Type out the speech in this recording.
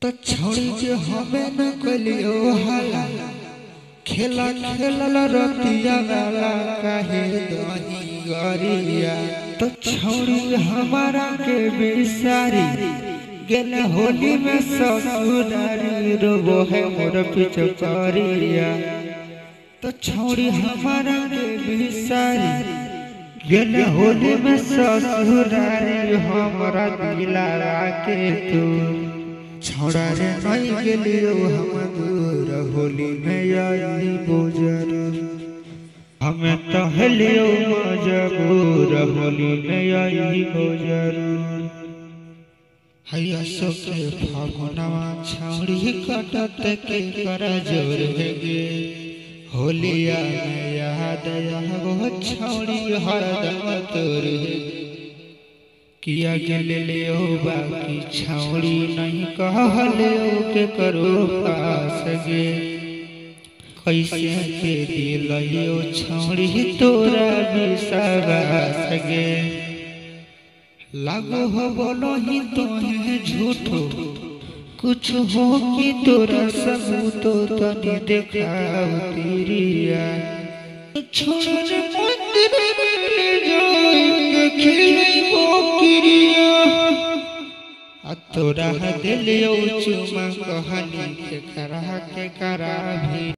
तो छोड़ी के हमें न कलियो हाला खेला खेलल रतिया वाला काहे दही गरिया। तो छोड़ी हमारा के बिसारी गेल होली में ससुरारी रोबो है मोर पिचकारिया। तो छोड़ी हमारा के बिसारी गेल होली में ससुरारी हमरा दिला के तू छोड़ा रे नहीं गेलियो हम दूर होली में आई गुजर हमें तो हलियो मजबूर होली में आई गुजर। हैया सोके फागुनवा छौड़ी कटत के कर जोर है गे होलिया में याद वो छौड़ी हरदम तोर है किया गेल लियो बाकी छौड़ी नहीं कहलियो के करो पास गे कैसे के दिलियो छौड़ी तोरा विश्वास गे। लागो हो बोलो ही तो है झूठो कुछ हो कि तोरा सबूत तो नहीं देखाओ तेरिया। छोड़ मंदिर में जाएंगे खिलेबो किरिया तोरा दिलियो चुमा कहनी के करा भी